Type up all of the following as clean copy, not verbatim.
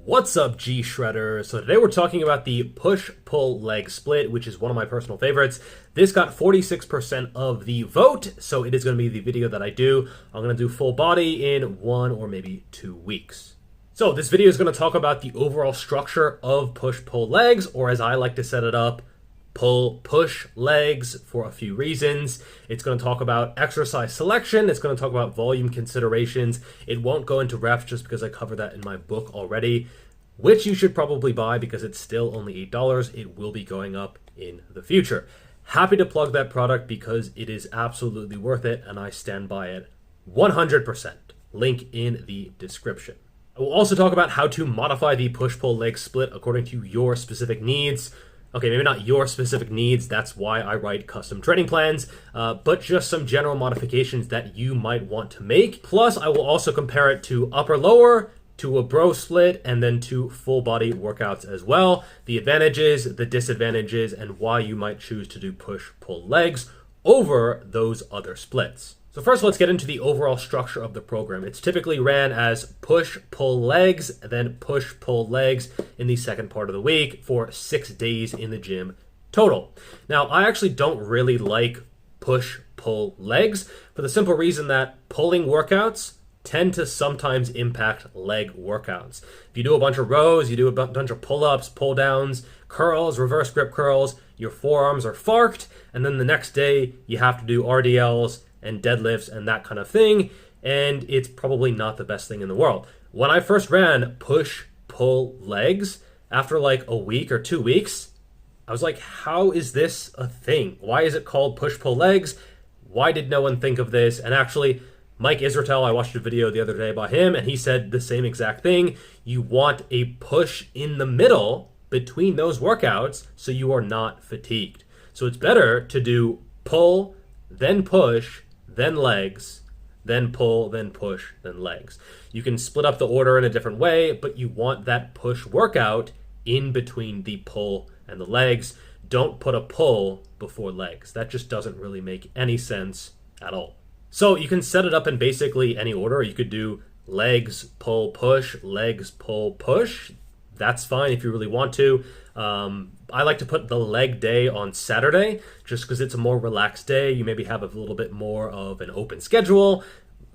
What's up, G Shredder? So today we're talking about the push-pull leg split, which is one of my personal favorites. This got 46% of the vote, so it is going to be the video that I do. I'm going to do full body in 1 or maybe 2 weeks. So this video is going to talk about the overall structure of push-pull legs, or as I like to set it up, pull-push legs for a few reasons. It's going to talk about exercise selection. It's going to talk about volume considerations. It won't go into reps just because I cover that in my book already, which you should probably buy because it's still only $8. It will be going up in the future. Happy to plug that product because it is absolutely worth it and I stand by it 100%. Link in the description. I will also talk about how to modify the push-pull leg split according to your specific needs. Okay, maybe not your specific needs, that's why I write custom training plans, but just some general modifications that you might want to make. Plus, I will also compare it to upper-lower, to a bro split, and then to full body workouts as well. The advantages, the disadvantages, and why you might choose to do push-pull legs over those other splits. So first, let's get into the overall structure of the program. It's typically ran as push-pull legs, then push-pull legs in the second part of the week for 6 days in the gym total. Now, I actually don't really like push-pull legs for the simple reason that pulling workouts tend to sometimes impact leg workouts. If you do a bunch of rows, you do a bunch of pull-ups, pull-downs, curls, reverse grip curls, your forearms are farked, and then the next day you have to do RDLs, and deadlifts and that kind of thing, and it's probably not the best thing in the world. When I first ran push-pull legs, after like a week or 2 weeks, I was like, how is this a thing? Why is it called push-pull legs? Why did no one think of this? And actually, Mike Israetel, I watched a video the other day by him, and he said the same exact thing. You want a push in the middle between those workouts so you are not fatigued. So it's better to do pull, then push, then legs, then pull, then push, then legs. You can split up the order in a different way, but you want that push workout in between the pull and the legs. Don't put a pull before legs. That just doesn't really make any sense at all. So you can set it up in basically any order. You could do legs, pull, push, legs, pull, push. That's fine if you really want to. I like to put the leg day on Saturday just because it's a more relaxed day. You maybe have a little bit more of an open schedule.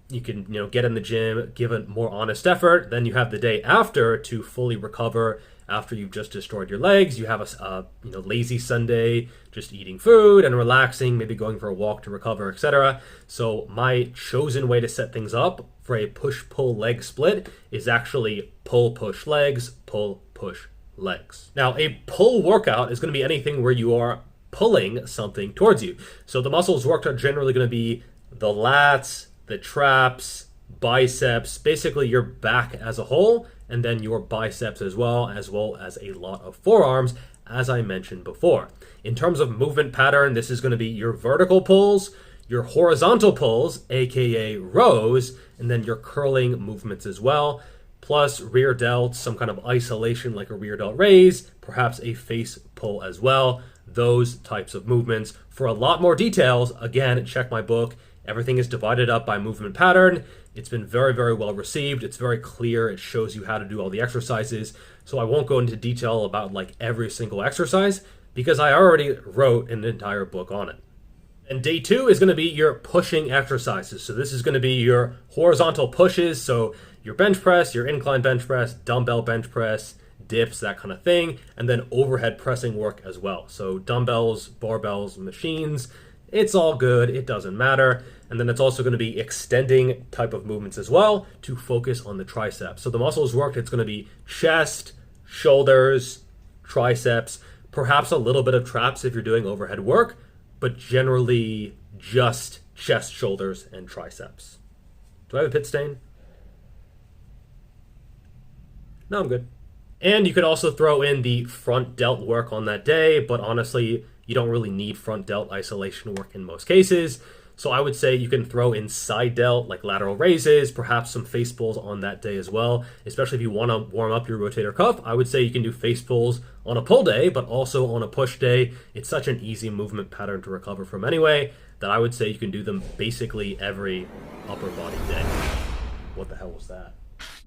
You can, get in the gym, give a more honest effort. Then you have the day after to fully recover after you've just destroyed your legs. You have a lazy Sunday, just eating food and relaxing, maybe going for a walk to recover, etc. So my chosen way to set things up for a push-pull leg split is actually pull-push legs, pull-push legs. Now, a pull workout is going to be anything where you are pulling something towards you. So the muscles worked are generally going to be the lats, the traps, biceps, basically your back as a whole, and then your biceps as well as a lot of forearms, as I mentioned before. In terms of movement pattern, this is going to be your vertical pulls, your horizontal pulls, aka rows, and then your curling movements as well, plus rear delts, some kind of isolation like a rear delt raise, perhaps a face pull as well, those types of movements. For a lot more details, again, check my book. Everything is divided up by movement pattern. It's been very, very well received. It's very clear. It shows you how to do all the exercises. So I won't go into detail about like every single exercise because I already wrote an entire book on it. And day 2 is going to be your pushing exercises. So this is going to be your horizontal pushes. So your bench press, your incline bench press, dumbbell bench press, dips, that kind of thing. And then overhead pressing work as well. So dumbbells, barbells, machines, it's all good. It doesn't matter. And then it's also going to be extending type of movements as well to focus on the triceps. So the muscles worked, it's going to be chest, shoulders, triceps, perhaps a little bit of traps if you're doing overhead work, but generally just chest, shoulders, and triceps. Do I have a pit stain? No, I'm good. And you could also throw in the front delt work on that day, but honestly, you don't really need front delt isolation work in most cases. So I would say you can throw in side delt, like lateral raises, perhaps some face pulls on that day as well. Especially if you want to warm up your rotator cuff, I would say you can do face pulls on a pull day, but also on a push day. It's such an easy movement pattern to recover from anyway, that I would say you can do them basically every upper body day. What the hell was that?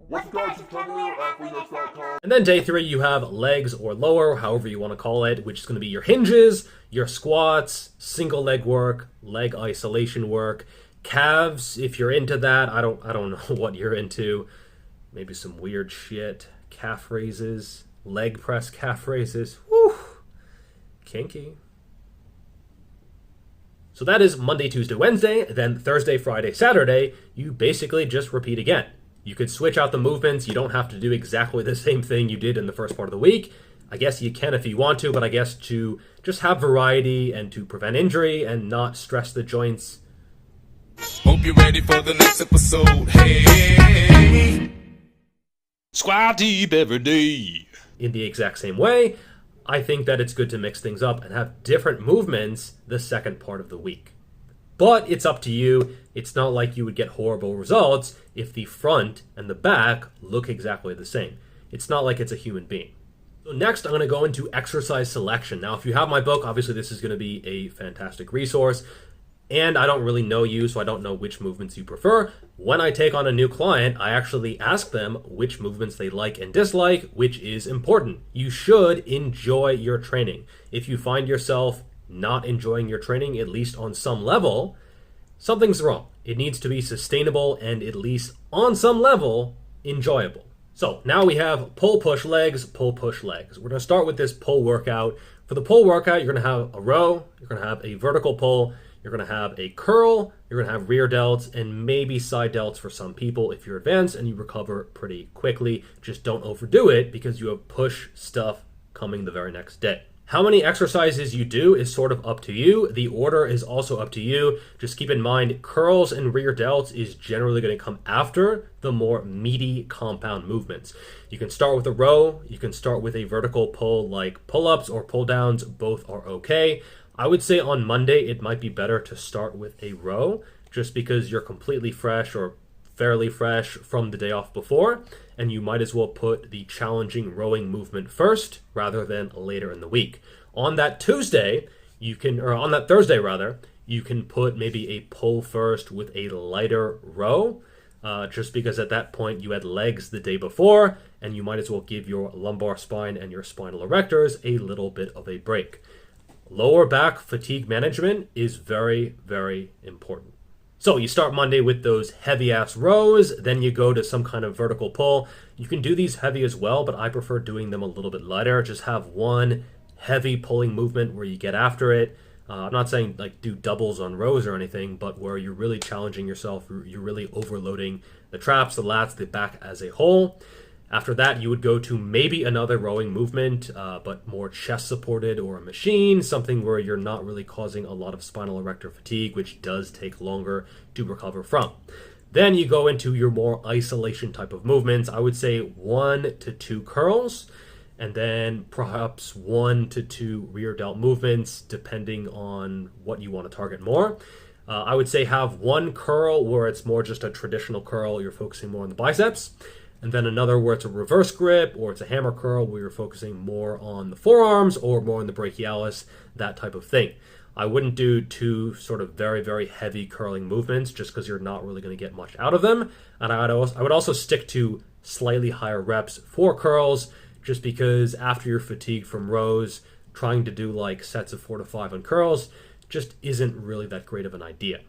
What's good, Schofield? And then day 3, you have legs or lower, however you want to call it, which is going to be your hinges, your squats, single leg work, leg isolation work, calves. If you're into that, I don't know what you're into. Maybe some weird shit. Calf raises, leg press calf raises. Whew. Kinky. So that is Monday, Tuesday, Wednesday. Then Thursday, Friday, Saturday, you basically just repeat again. You could switch out the movements. You don't have to do exactly the same thing you did in the first part of the week. I guess you can if you want to, but I guess to just have variety and to prevent injury and not stress the joints. Hope you're ready for the next episode. Hey, squat deep every day. In the exact same way, I think that it's good to mix things up and have different movements the second part of the week. But it's up to you. It's not like you would get horrible results if the front and the back look exactly the same. It's not like it's a human being. So next, I'm going to go into exercise selection. Now, if you have my book, obviously this is going to be a fantastic resource. And I don't really know you, so I don't know which movements you prefer. When I take on a new client, I actually ask them which movements they like and dislike, which is important. You should enjoy your training. If you find yourself not enjoying your training, at least on some level, something's wrong. It needs to be sustainable and at least on some level, enjoyable. So now we have pull, push, legs, pull, push, legs. We're going to start with this pull workout. For the pull workout, you're going to have a row, you're going to have a vertical pull, you're going to have a curl, you're going to have rear delts, and maybe side delts for some people if you're advanced and you recover pretty quickly. Just don't overdo it because you have push stuff coming the very next day. How many exercises you do is sort of up to you. The order is also up to you. Just keep in mind, curls and rear delts is generally going to come after the more meaty compound movements. You can start with a row. You can start with a vertical pull like pull-ups or pull-downs. Both are okay. I would say on Monday, it might be better to start with a row just because you're completely fresh or fairly fresh from the day off before, and you might as well put the challenging rowing movement first rather than later in the week. On that Thursday rather, you can put maybe a pull first with a lighter row, just because at that point you had legs the day before, and you might as well give your lumbar spine and your spinal erectors a little bit of a break. Lower back fatigue management is very, very important. So you start Monday with those heavy-ass rows, then you go to some kind of vertical pull. You can do these heavy as well, but I prefer doing them a little bit lighter. Just have one heavy pulling movement where you get after it. I'm not saying like do doubles on rows or anything, but where you're really challenging yourself, you're really overloading the traps, the lats, the back as a whole. After that, you would go to maybe another rowing movement, but more chest supported or a machine, something where you're not really causing a lot of spinal erector fatigue, which does take longer to recover from. Then you go into your more isolation type of movements. I would say 1 to 2 curls, and then perhaps 1 to 2 rear delt movements, depending on what you want to target more. I would say have 1 curl where it's more just a traditional curl, you're focusing more on the biceps. And then another where it's a reverse grip or it's a hammer curl where you're focusing more on the forearms or more on the brachialis, that type of thing. I wouldn't do 2 sort of very, very heavy curling movements just because you're not really going to get much out of them. And I would also stick to slightly higher reps for curls just because after you're fatigued from rows, trying to do like sets of 4 to 5 on curls just isn't really that great of an idea.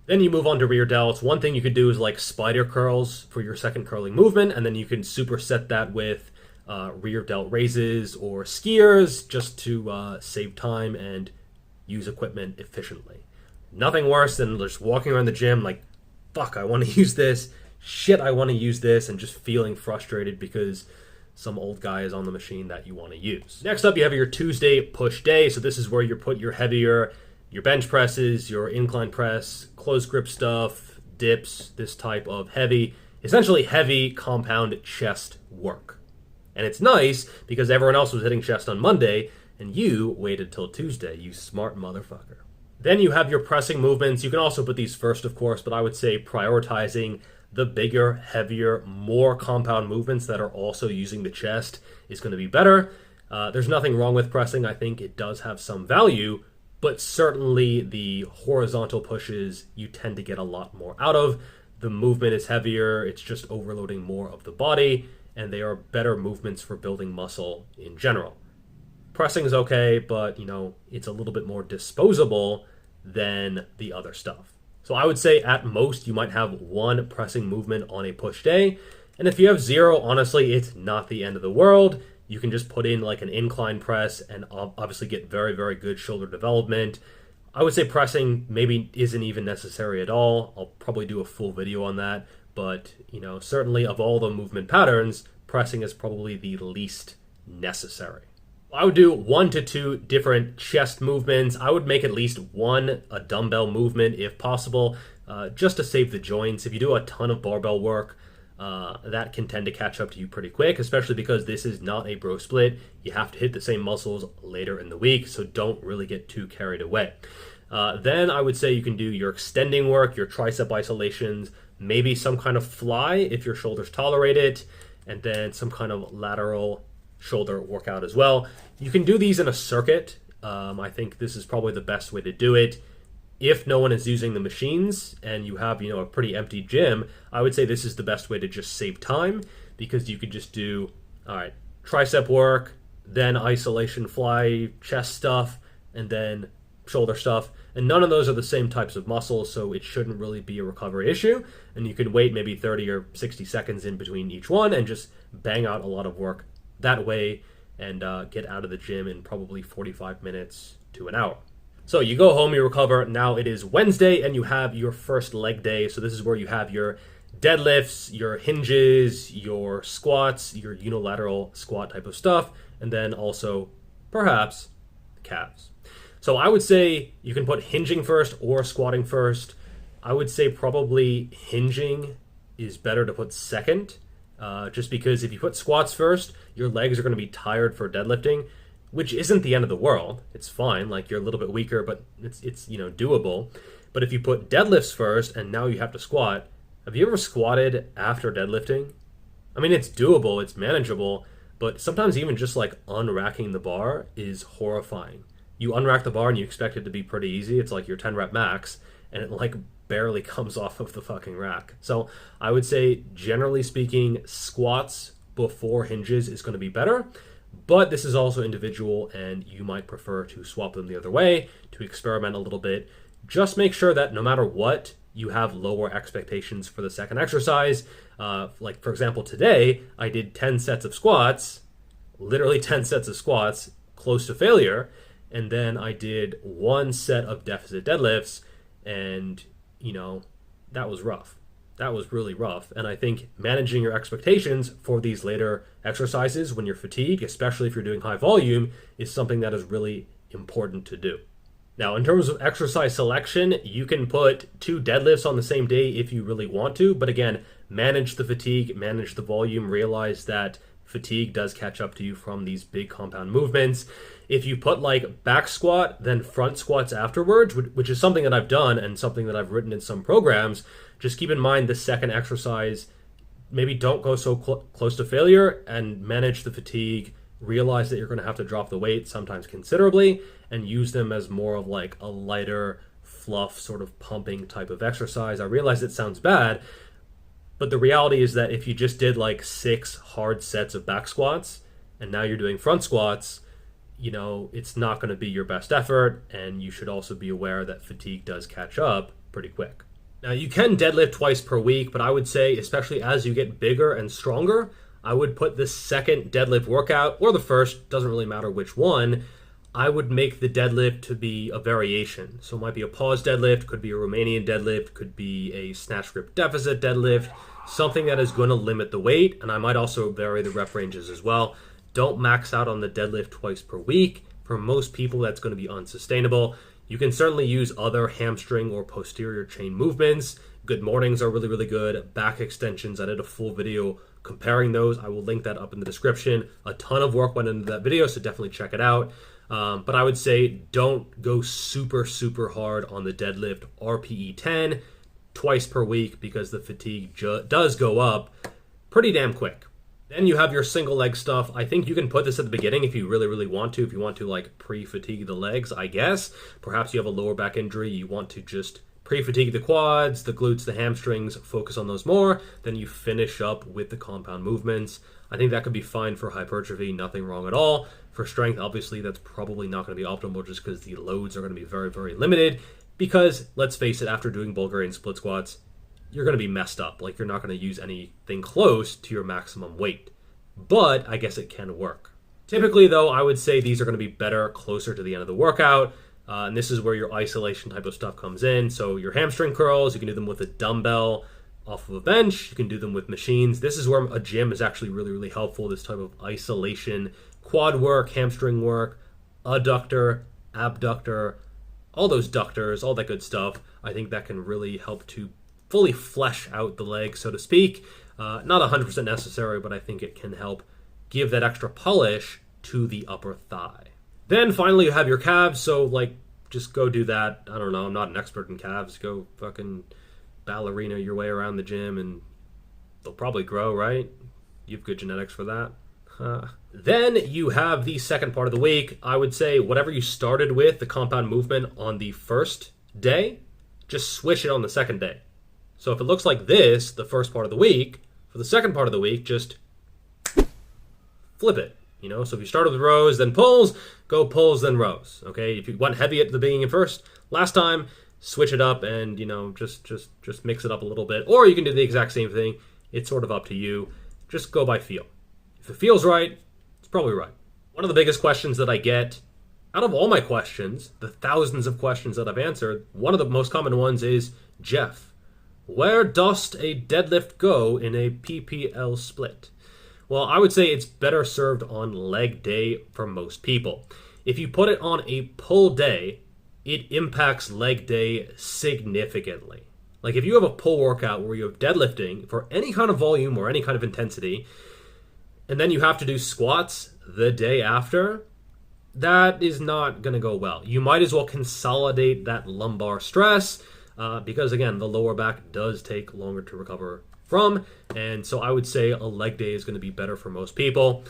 Then you move on to rear delts. One thing you could do is like spider curls for your second curling movement, and then you can superset that with rear delt raises or skiers just to save time and use equipment efficiently. Nothing worse than just walking around the gym like, fuck, I want to use this. Shit, I want to use this, and just feeling frustrated because some old guy is on the machine that you want to use. Next up, you have your Tuesday push day. So this is where you put your heavier, your bench presses, your incline press, close grip stuff, dips, this type of heavy, essentially heavy compound chest work. And it's nice because everyone else was hitting chest on Monday and you waited till Tuesday, you smart motherfucker. Then you have your pressing movements. You can also put these first, of course, but I would say prioritizing the bigger, heavier, more compound movements that are also using the chest is going to be better. There's nothing wrong with pressing. I think it does have some value, but certainly the horizontal pushes you tend to get a lot more out of. the movement is heavier, it's just overloading more of the body, and they are better movements for building muscle in general. Pressing is okay, but it's a little bit more disposable than the other stuff. So I would say at most you might have one pressing movement on a push day. And if you have zero, honestly, it's not the end of the world. You can just put in like an incline press and obviously get very, very good shoulder development. I would say pressing maybe isn't even necessary at all. I'll probably do a full video on that. But, certainly of all the movement patterns, pressing is probably the least necessary. I would do 1 to 2 different chest movements. I would make at least one a dumbbell movement if possible, just to save the joints. If you do a ton of barbell work, that can tend to catch up to you pretty quick, especially because this is not a bro split. You have to hit the same muscles later in the week, so don't really get too carried away. Then I would say you can do your extending work, your tricep isolations, maybe some kind of fly if your shoulders tolerate it, and then some kind of lateral shoulder workout as well. You can do these in a circuit. I think this is probably the best way to do it. If no one is using the machines and you have, a pretty empty gym, I would say this is the best way to just save time, because you could just do, tricep work, then isolation fly, chest stuff, and then shoulder stuff. And none of those are the same types of muscles, so it shouldn't really be a recovery issue. And you can wait maybe 30 or 60 seconds in between each one and just bang out a lot of work that way and get out of the gym in probably 45 minutes to an hour. So you go home, you recover. Now it is Wednesday and you have your first leg day. So this is where you have your deadlifts, your hinges, your squats, your unilateral squat type of stuff, and then also perhaps calves. So I would say you can put hinging first or squatting first. I would say probably hinging is better to put second. Just because if you put squats first, your legs are going to be tired for deadlifting, which isn't the end of the world. It's fine, like you're a little bit weaker, but it's doable. But if you put deadlifts first and now you have to squat, have you ever squatted after deadlifting? I mean, it's doable, it's manageable, but sometimes even just like unracking the bar is horrifying. You unrack the bar and you expect it to be pretty easy. It's like your 10 rep max, and it like barely comes off of the fucking rack. So I would say, generally speaking, squats before hinges is going to be better, but this is also individual and you might prefer to swap them the other way to experiment a little bit. Just make sure that no matter what, you have lower expectations for the second exercise. Like for example, today I did 10 sets of squats, literally 10 sets of squats, close to failure, and then I did one set of deficit deadlifts, and that was rough. That was really rough. And I think managing your expectations for these later exercises when you're fatigued, especially if you're doing high volume, is something that is really important to do. Now, in terms of exercise selection, you can put 2 deadlifts on the same day if you really want to. But again, manage the fatigue, manage the volume, realize that fatigue does catch up to you from these big compound movements. If you put like back squat, then front squats afterwards, which is something that I've done and something that I've written in some programs, just keep in mind the second exercise, maybe don't go so close to failure and manage the fatigue. Realize that you're going to have to drop the weight, sometimes considerably, and use them as more of like a lighter fluff sort of pumping type of exercise. I realize it sounds bad, but the reality is that if you just did like 6 hard sets of back squats and now you're doing front squats, it's not going to be your best effort, and you should also be aware that fatigue does catch up pretty quick. Now, you can deadlift twice per week, but I would say, especially as you get bigger and stronger, I would put the second deadlift workout, or the first, doesn't really matter which one, I would make the deadlift to be a variation. So it might be a pause deadlift, could be a Romanian deadlift, could be a snatch grip deficit deadlift, something that is going to limit the weight, and I might also vary the rep ranges as well. Don't max out on the deadlift twice per week. For most people, that's going to be unsustainable. You can certainly use other hamstring or posterior chain movements. Good mornings are really, really good. Back extensions, I did a full video comparing those. I will link that up in the description. A ton of work went into that video, so definitely check it out. But I would say don't go super, super hard on the deadlift RPE 10 twice per week, because the fatigue does go up pretty damn quick. Then you have your single leg stuff. I think you can put this at the beginning if you really, really want to. If you want to like pre-fatigue the legs, I guess. Perhaps you have a lower back injury. You want to just pre-fatigue the quads, the glutes, the hamstrings, focus on those more. Then you finish up with the compound movements. I think that could be fine for hypertrophy, nothing wrong at all. For strength, obviously, that's probably not going to be optimal just because the loads are going to be very, very limited. Because, let's face it, after doing Bulgarian split squats, you're going to be messed up. Like, you're not going to use anything close to your maximum weight. But I guess it can work. Typically, though, I would say these are going to be better closer to the end of the workout. And this is where your isolation type of stuff comes in. So your hamstring curls, you can do them with a dumbbell off of a bench. You can do them with machines. This is where a gym is actually really, really helpful. This type of isolation, quad work, hamstring work, adductor, abductor, all those ductors, all that good stuff. I think that can really help to fully flesh out the leg, so to speak. Not 100% necessary, but I think it can help give that extra polish to the upper thigh. Then finally you have your calves, so like just go do that. I don't know, I'm not an expert in calves. Go fucking ballerina your way around the gym and they'll probably grow, right? You have good genetics for that. Then you have the second part of the week. I would say whatever you started with, the compound movement on the first day, just switch it on the second day. So if it looks like this, the first part of the week, for the second part of the week, just flip it. You know, so if you started with rows, then pulls, go pulls, then rows. Okay, if you went heavy at the beginning and first, last time, switch it up and, you know, just mix it up a little bit. Or you can do the exact same thing. It's sort of up to you. Just go by feel. If it feels right, it's probably right. One of the biggest questions that I get, out of all my questions, the thousands of questions that I've answered, one of the most common ones is, Geoff, where dost a deadlift go in a PPL split? Well, I would say it's better served on leg day for most people. If you put it on a pull day, it impacts leg day significantly. Like if you have a pull workout where you have deadlifting for any kind of volume or any kind of intensity, and then you have to do squats the day after, that is not going to go well. You might as well consolidate that lumbar stress because, again, the lower back does take longer to recover from. And so I would say a leg day is going to be better for most people.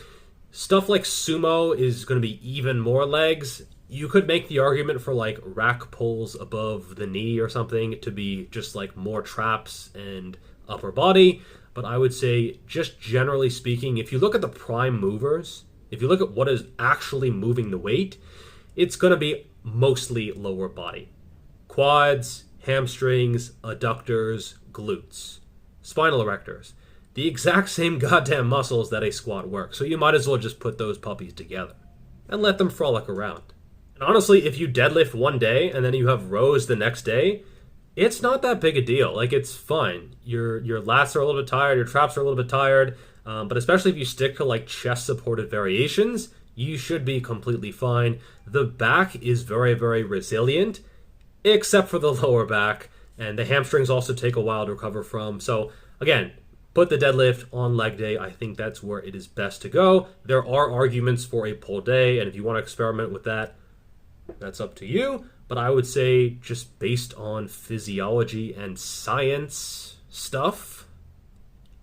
Stuff like sumo is going to be even more legs. You could make the argument for like rack pulls above the knee or something to be just like more traps and upper body. But I would say, just generally speaking, if you look at the prime movers, if you look at what is actually moving the weight, it's going to be mostly lower body. Quads, hamstrings, adductors, glutes, spinal erectors. The exact same goddamn muscles that a squat works. So you might as well just put those puppies together and let them frolic around. And honestly, if you deadlift one day and then you have rows the next day, it's not that big a deal. Like, it's fine. Your lats are a little bit tired, your traps are a little bit tired, but especially if you stick to like chest supported variations, you should be completely fine. The back is very, very resilient, except for the lower back, and the hamstrings also take a while to recover from. So again, put the deadlift on leg day. I think that's where it is best to go. There are arguments for a pull day, and if you want to experiment with that, that's up to you. But I would say, just based on physiology and science stuff,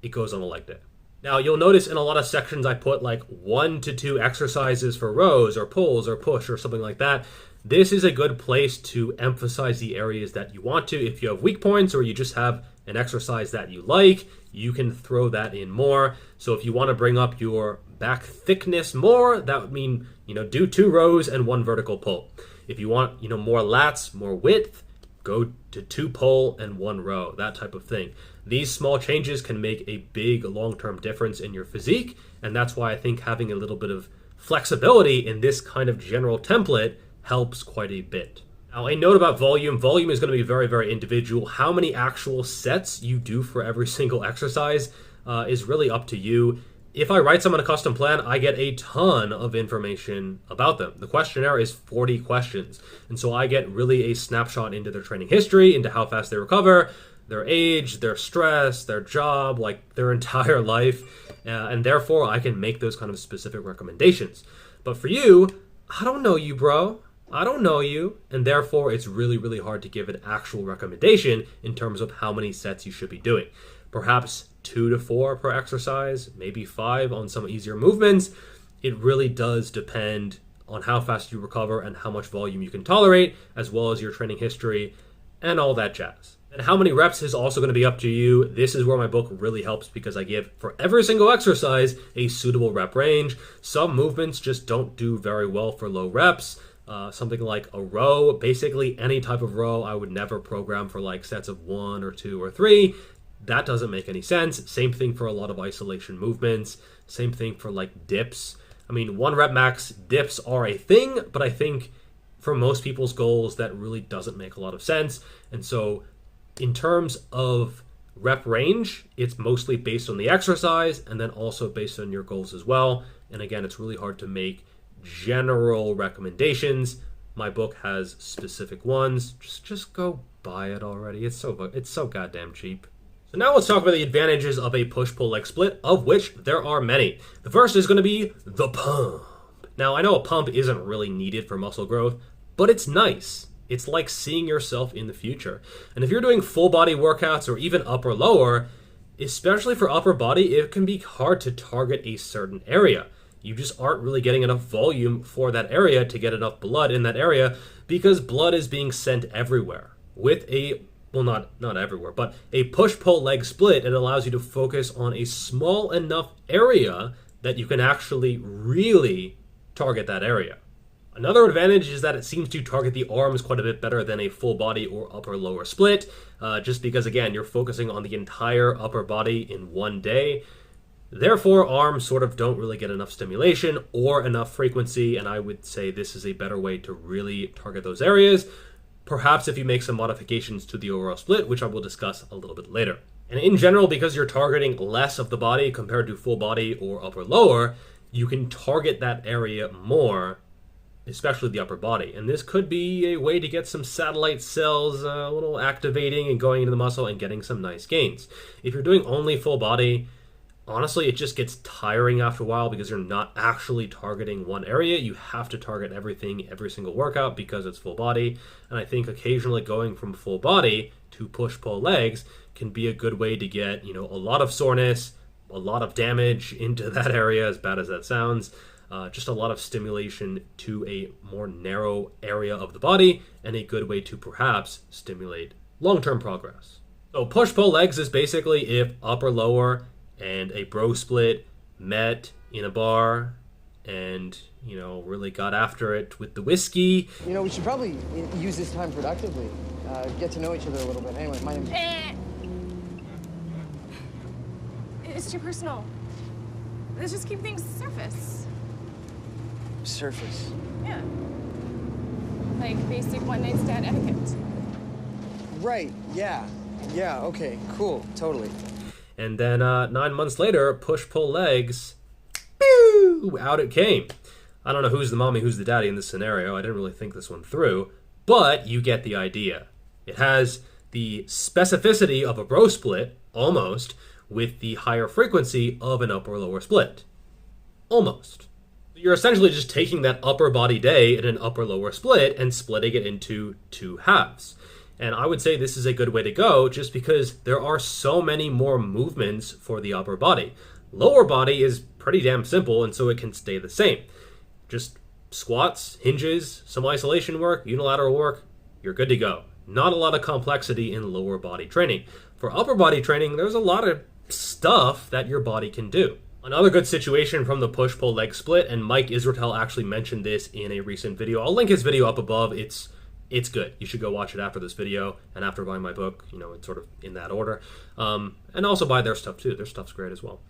it goes on a leg day. Now, you'll notice in a lot of sections I put like 1 to 2 exercises for rows or pulls or push or something like that. This is a good place to emphasize the areas that you want to. If you have weak points or you just have an exercise that you like, you can throw that in more. So if you want to bring up your back thickness more, that would mean, do 2 rows and 1 vertical pull. If you want, more lats, more width, go to 2 pull and 1 row, that type of thing. These small changes can make a big long-term difference in your physique, and that's why I think having a little bit of flexibility in this kind of general template helps quite a bit. Now, a note about volume. Volume is going to be very, very individual. How many actual sets you do for every single exercise is really up to you. If I write someone a custom plan, I get a ton of information about them. The questionnaire is 40 questions. And so I get really a snapshot into their training history, into how fast they recover, their age, their stress, their job, like their entire life. And therefore, I can make those kind of specific recommendations. But for you, I don't know you, bro. I don't know you. And therefore, it's really, really hard to give an actual recommendation in terms of how many sets you should be doing. Perhaps 2 to 4 per exercise, maybe 5 on some easier movements. It really does depend on how fast you recover and how much volume you can tolerate, as well as your training history and all that jazz. And how many reps is also going to be up to you. This is where my book really helps because I give, for every single exercise, a suitable rep range. Some movements just don't do very well for low reps. Something like a row, basically any type of row, I would never program for like sets of 1 or 2 or 3. That doesn't make any sense. Same thing for a lot of isolation movements. Same thing for like dips. I mean, 1 rep max dips are a thing, but I think for most people's goals, that really doesn't make a lot of sense. And so in terms of rep range, it's mostly based on the exercise and then also based on your goals as well. And again, it's really hard to make general recommendations. My book has specific ones. Just go buy it already. It's so goddamn cheap. So now let's talk about the advantages of a push-pull leg split, of which there are many. The first is going to be the pump. Now, I know a pump isn't really needed for muscle growth, but it's nice. It's like seeing yourself in the future. And if you're doing full body workouts or even upper lower, especially for upper body, it can be hard to target a certain area. You just aren't really getting enough volume for that area to get enough blood in that area because blood is being sent everywhere. With a, well, not everywhere, but a push-pull leg split, it allows you to focus on a small enough area that you can actually really target that area. Another advantage is that it seems to target the arms quite a bit better than a full body or upper lower split, just because, again, you're focusing on the entire upper body in one day. Therefore, arms sort of don't really get enough stimulation or enough frequency, and I would say this is a better way to really target those areas, perhaps if you make some modifications to the overall split, which I will discuss a little bit later. And in general, because you're targeting less of the body compared to full body or upper lower, you can target that area more, especially the upper body. And this could be a way to get some satellite cells a little activating and going into the muscle and getting some nice gains. If you're doing only full body, honestly, it just gets tiring after a while because you're not actually targeting one area. You have to target everything, every single workout because it's full body. And I think occasionally going from full body to push-pull legs can be a good way to get, a lot of soreness, a lot of damage into that area, as bad as that sounds. Just a lot of stimulation to a more narrow area of the body and a good way to perhaps stimulate long-term progress. So push-pull legs is basically if upper, lower, and a bro split met in a bar and, really got after it with the whiskey. We should probably use this time productively. Get to know each other a little bit. Anyway, my name... It's too personal. Let's just keep things surface. Surface? Yeah. Like basic one-night stand etiquette. Right, yeah. Yeah, okay, cool, totally. And then 9 months later, push-pull legs, pew, out it came. I don't know who's the mommy, who's the daddy in this scenario. I didn't really think this one through, but you get the idea. It has the specificity of a bro split, almost, with the higher frequency of an upper lower split. Almost. You're essentially just taking that upper body day in an upper lower split and splitting it into 2 halves. And I would say this is a good way to go just because there are so many more movements for the upper body. Lower body is pretty damn simple, and so it can stay the same. Just squats, hinges, some isolation work, unilateral work, you're good to go. Not a lot of complexity in lower body training. For upper body training, there's a lot of stuff that your body can do. Another good situation from the push-pull leg split, and Mike Israetel actually mentioned this in a recent video. I'll link his video up above. It's good. You should go watch it after this video and after buying my book. It's sort of in that order. And also buy their stuff too. Their stuff's great as well.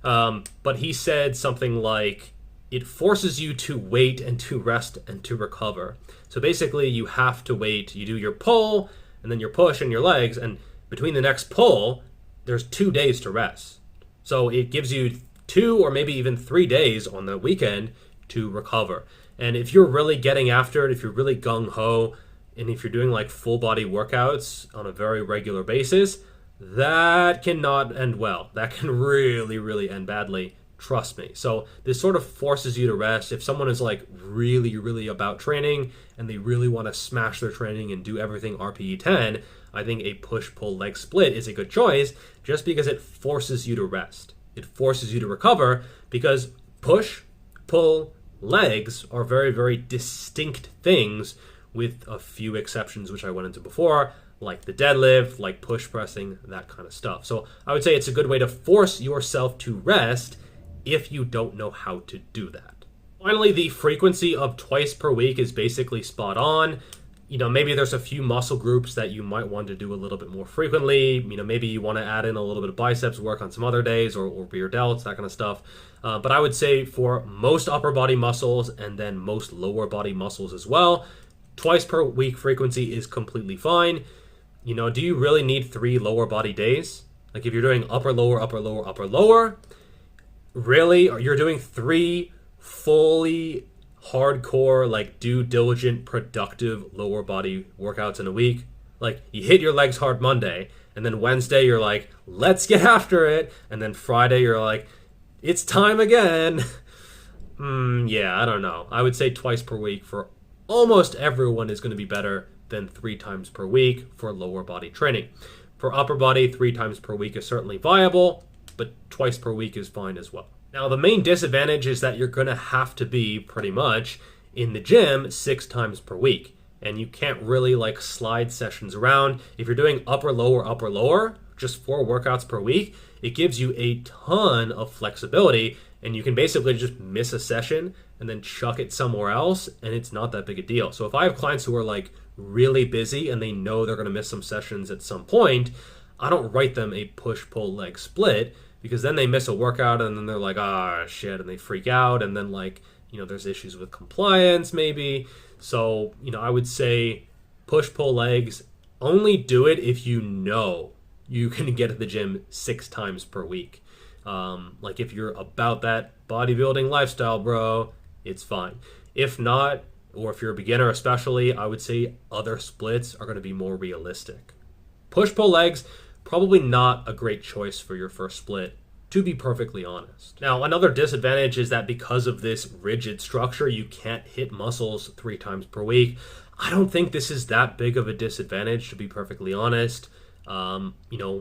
But he said something like, it forces you to wait and to rest and to recover. So basically you have to wait. You do your pull and then your push and your legs, and between the next pull, there's 2 days to rest. So it gives you 2 or maybe even 3 days on the weekend to recover. And if you're really getting after it, if you're really gung-ho, and if you're doing like full body workouts on a very regular basis, that cannot end well. That can really, really end badly. Trust me. So this sort of forces you to rest. If someone is like really, really about training and they really want to smash their training and do everything RPE 10, I think a push-pull leg split is a good choice just because it forces you to rest. It forces you to recover because push, pull, legs are very, very distinct things with a few exceptions which I went into before, like the deadlift, like push pressing, that kind of stuff. So I would say it's a good way to force yourself to rest if you don't know how to do that. Finally, the frequency of twice per week is basically spot on. Maybe there's a few muscle groups that you might want to do a little bit more frequently. Maybe you want to add in a little bit of biceps work on some other days, or rear delts, that kind of stuff. But I would say for most upper body muscles and then most lower body muscles as well, twice per week frequency is completely fine. Do you really need 3 lower body days? Like if you're doing upper, lower, upper, lower, upper, lower, really? Or you're doing 3 fully hardcore, like due diligent, productive lower body workouts in a week? Like you hit your legs hard Monday, and then Wednesday you're like, let's get after it, and then Friday you're like, it's time again. Yeah, I don't know. I would say twice per week for almost everyone is going to be better than 3 times per week for lower body training. For upper body, 3 times per week is certainly viable, but twice per week is fine as well. Now, the main disadvantage is that you're going to have to be pretty much in the gym 6 times per week. And you can't really like slide sessions around. If you're doing upper, lower, just 4 workouts per week, it gives you a ton of flexibility. And you can basically just miss a session and then chuck it somewhere else. And it's not that big a deal. So if I have clients who are like really busy and they know they're going to miss some sessions at some point, I don't write them a push-pull leg split, because then they miss a workout and then they're like, ah, shit, and they freak out, and then like, there's issues with compliance maybe. So, I would say push-pull legs, only do it if you know you can get to the gym 6 times per week. Like if you're about that bodybuilding lifestyle, bro, it's fine. If not, or if you're a beginner especially, I would say other splits are going to be more realistic. Push-pull legs, probably not a great choice for your first split, to be perfectly honest. Now, another disadvantage is that because of this rigid structure, you can't hit muscles 3 times per week. I don't think this is that big of a disadvantage, to be perfectly honest.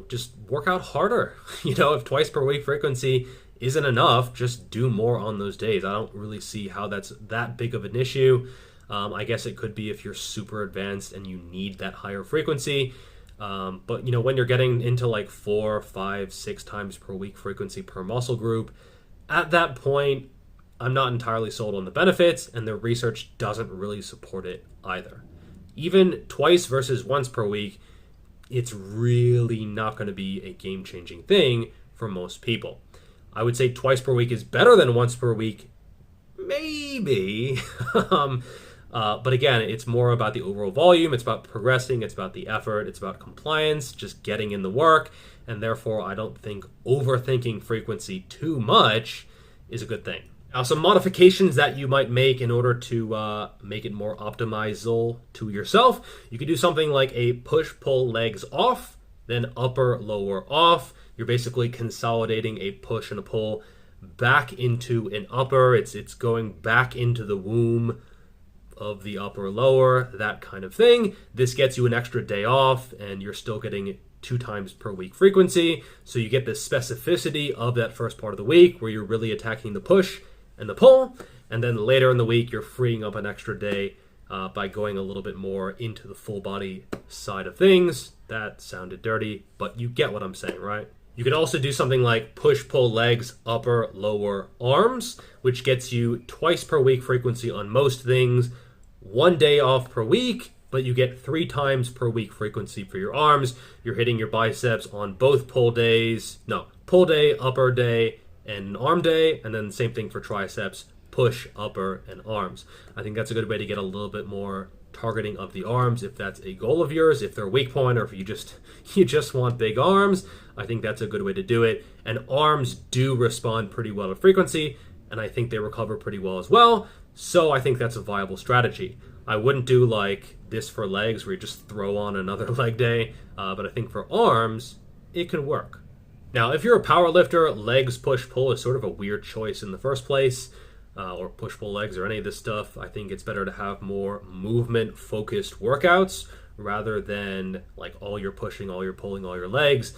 Just work out harder. If twice per week frequency isn't enough, just do more on those days. I don't really see how that's that big of an issue. I guess it could be if you're super advanced and you need that higher frequency. But when you're getting into like 4, 5, 6 times per week frequency per muscle group, at that point, I'm not entirely sold on the benefits, and the research doesn't really support it either. Even twice versus once per week, it's really not going to be a game-changing thing for most people. I would say twice per week is better than once per week, maybe. But again, it's more about the overall volume, it's about progressing, it's about the effort, it's about compliance, just getting in the work, and therefore I don't think overthinking frequency too much is a good thing. Now, some modifications that you might make in order to make it more optimizable to yourself, you could do something like a push-pull legs off, then upper, lower off. You're basically consolidating a push and a pull back into an upper. It's going back into the womb of the upper lower, that kind of thing. This gets you an extra day off, and you're still getting 2 times per week frequency. So you get the specificity of that first part of the week where you're really attacking the push and the pull. And then later in the week, you're freeing up an extra day by going a little bit more into the full body side of things. That sounded dirty, but you get what I'm saying, right? You could also do something like push-pull legs, upper, lower, arms, which gets you twice per week frequency on most things, 1 day off per week, but you get 3 times per week frequency for your arms. You're hitting your biceps on both pull days. No, pull day, upper day, and an arm day, and then the same thing for triceps, push, upper, and arms. I think that's a good way to get a little bit more targeting of the arms if that's a goal of yours, if they're a weak point, or if you just want big arms. I think that's a good way to do it. And arms do respond pretty well to frequency, and I think they recover pretty well as well. So I think that's a viable strategy. I wouldn't do like this for legs where you just throw on another leg day, but I think for arms, it can work. Now, if you're a power lifter, legs push-pull is sort of a weird choice in the first place, or push-pull legs or any of this stuff. I think it's better to have more movement-focused workouts rather than like all you're pushing, all you're pulling, all your legs.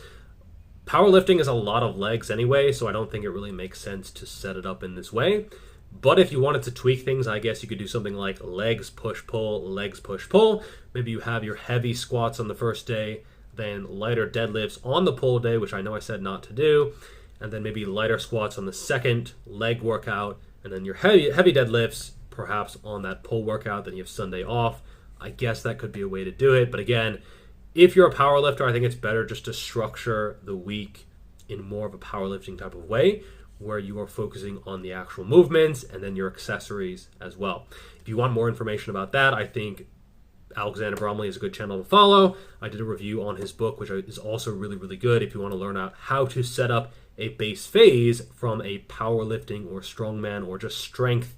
Powerlifting is a lot of legs anyway, so I don't think it really makes sense to set it up in this way. But if you wanted to tweak things, I guess you could do something like legs push pull, legs push pull. Maybe you have your heavy squats on the first day, then lighter deadlifts on the pull day, which I know I said not to do, and then maybe lighter squats on the second leg workout, and then your heavy deadlifts perhaps on that pull workout. Then you have Sunday off. I guess that could be a way to do it. But again, if you're a power lifter, I think it's better just to structure the week in more of a powerlifting type of way, where you are focusing on the actual movements and then your accessories as well. If you want more information about that, I think Alexander Bromley is a good channel to follow. I did a review on his book, which is also really, really good if you want to learn out how to set up a base phase from a powerlifting or strongman or just strength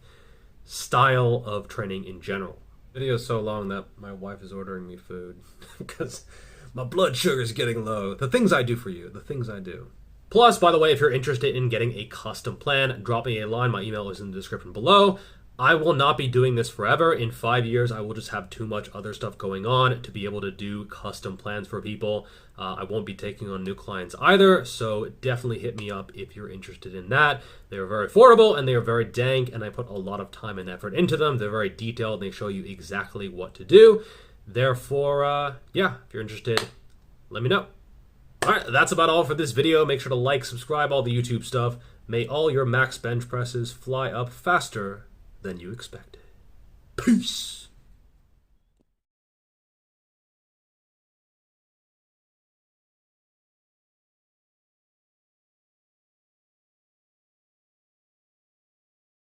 style of training in general. The video is so long that my wife is ordering me food because my blood sugar is getting low. The things I do for you, the things I do. Plus, by the way, if you're interested in getting a custom plan, drop me a line. My email is in the description below. I will not be doing this forever. In 5 years, I will just have too much other stuff going on to be able to do custom plans for people. I won't be taking on new clients either, so definitely hit me up if you're interested in that. They are very affordable and they are very dank, and I put a lot of time and effort into them. They're very detailed and they show you exactly what to do. Therefore, yeah, if you're interested, let me know. Alright, that's about all for this video. Make sure to like, subscribe, all the YouTube stuff. May all your max bench presses fly up faster than you expected. Peace!